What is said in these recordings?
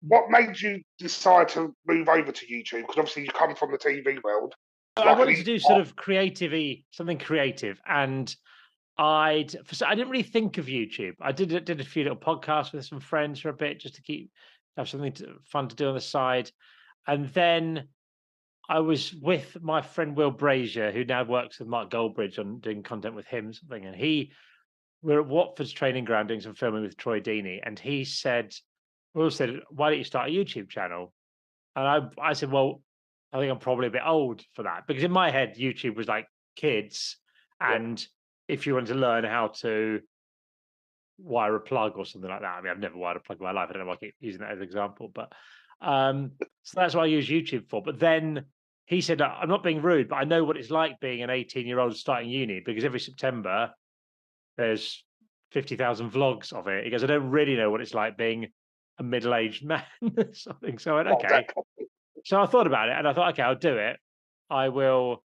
what made you decide to move over to YouTube? Because obviously you come from the TV world. I wanted to Luckily, do sort of something creative, and I didn't really think of YouTube. I did a few little podcasts with some friends for a bit just to have something fun to do on the side, and then I was with my friend Will Brazier, who now works with Mark Goldbridge on doing content with him, something, and we're at Watford's training ground doing some filming with Troy Deeney, and Will said, "Why don't you start a YouTube channel?" And I said, "Well, I think I'm probably a bit old for that," because in my head, YouTube was like kids, yeah, and if you wanted to learn how to wire a plug or something like that. I mean, I've never wired a plug in my life. I don't know why I keep using that as an example, but so that's what I use YouTube for. But then he said, I'm not being rude, but I know what it's like being an 18-year-old starting uni because every September there's 50,000 vlogs of it." He goes, "I don't really know what it's like being a middle-aged man," or something. So I went, well, okay. exactly. So I thought about it and I thought, okay, I'll do it. I will.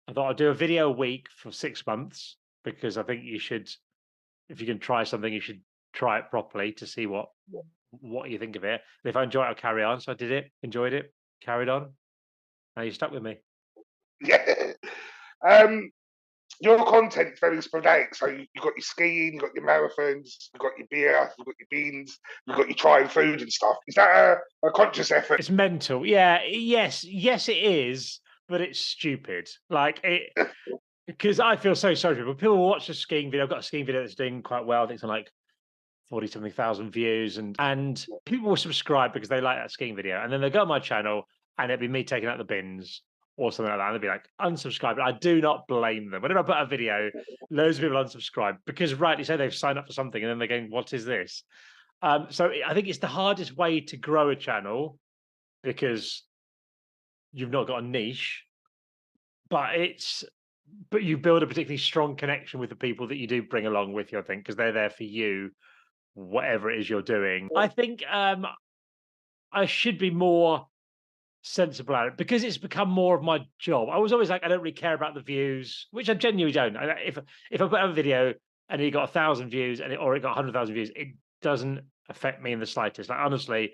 I thought I'll do a video a week for 6 months because I think you should, if you can try something, you should try it properly to see what you think of it. And if I enjoy it, I'll carry on. So I did it, enjoyed it, carried on, and you stuck with me. Yeah. Um, your content's very sporadic. So you've got your skiing, you've got your marathons, you've got your beer, you've got your beans, you've got your trying food and stuff. Is that a conscious effort? It's mental, yeah. Yes, it is, but it's stupid. Like it, because I feel so sorry for people. People watch a skiing video. I've got a skiing video that's doing quite well. I think it's on like 40 something thousand views, and people will subscribe because they like that skiing video, and then they go on my channel and it'll be me taking out the bins or something like that, and they'll be like unsubscribe. I do not blame them. Whenever I put a video, loads of people unsubscribe because rightly so, they've signed up for something and then they're going, what is this? So I think it's the hardest way to grow a channel because you've not got a niche, but you build a particularly strong connection with the people that you do bring along with you, I think, because they're there for you, whatever it is you're doing. I think I should be more sensible at it because it's become more of my job. I was always like, I don't really care about the views, which I genuinely don't. If I put up a video and it got 1,000 views or it got 100,000 views, it doesn't affect me in the slightest. Like honestly,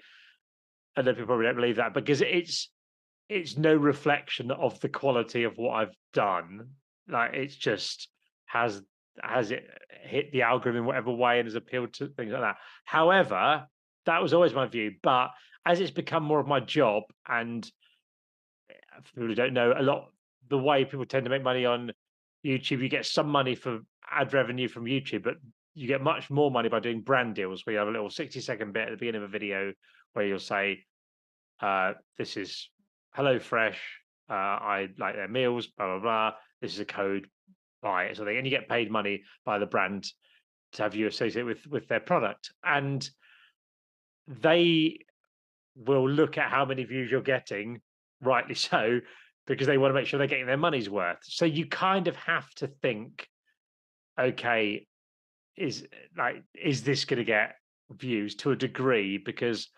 I know people probably don't believe that because it's no reflection of the quality of what I've done. Like it's just has has it hit the algorithm in whatever way and has appealed to things like that. However, that was always my view. But as it's become more of my job, and for people who don't know, a lot the way people tend to make money on YouTube, you get some money for ad revenue from YouTube, but you get much more money by doing brand deals where you have a little 60-second bit at the beginning of a video where you'll say, this is Hello Fresh. I like their meals, blah blah blah. This is a code, buy it, and you get paid money by the brand to have you associate with their product, and they will look at how many views you're getting, rightly so, because they want to make sure they're getting their money's worth. So you kind of have to think, okay, is this going to get views to a degree? Because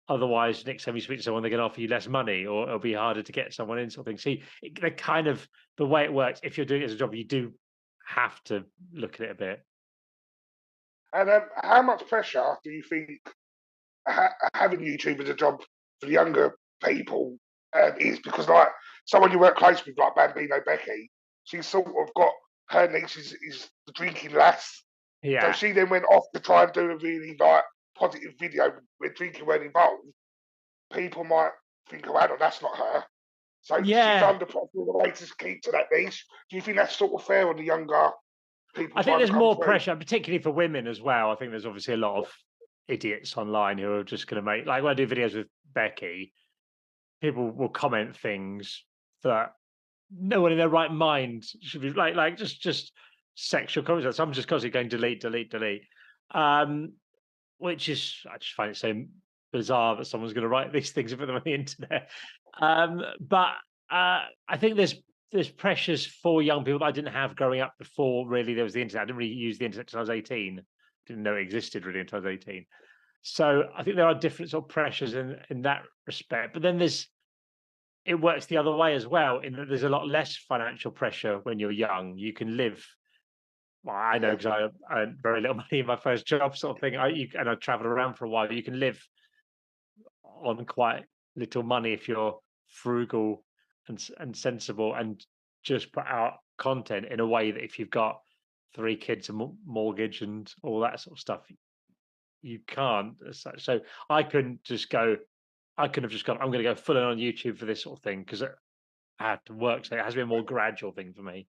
otherwise, next time you speak to someone, they're going to offer you less money, or it'll be harder to get someone in. Something. See, they're kind of the way it works. If you're doing it as a job, you do have to look at it a bit. And how much pressure do you think having YouTube as a job for the younger people is? Because like someone you work close with, like Bambino Becky, she's sort of got her niche is the drinking lass. So Yeah, she then went off to try and do a really like positive video where drinking weren't involved. People might think, oh, no, that's not her. So she's yeah. under pressure in a way to keep to that niche. Do you think that's sort of fair on the younger people I think trying to there's come more through? pressure, particularly for women as well. I think there's obviously a lot of idiots online who are just going to make, like when I do videos with Becky, people will comment things that no one in their right mind should be like just sexual comments. So I'm just constantly going delete, delete, delete. Um, which is I just find it so bizarre that someone's going to write these things and put them on the internet. But I think there's pressures for young people that I didn't have growing up before. Really, there was the internet. I didn't really use the internet until I was 18. Didn't know it existed really until I was 18. So I think there are different sort of pressures in that respect. But then it works the other way as well, in that there's a lot less financial pressure when you're young. You can live. Well, I know Yeah. because I earned very little money in my first job, sort of thing. I traveled around for a while. You can live on quite little money if you're frugal and sensible, and just put out content in a way that if you've got 3 kids, a mortgage, and all that sort of stuff, you can't as such. So I couldn't just go. I couldn't have just gone. I'm going to go full on YouTube for this sort of thing because I had to work. So it has been a more gradual thing for me.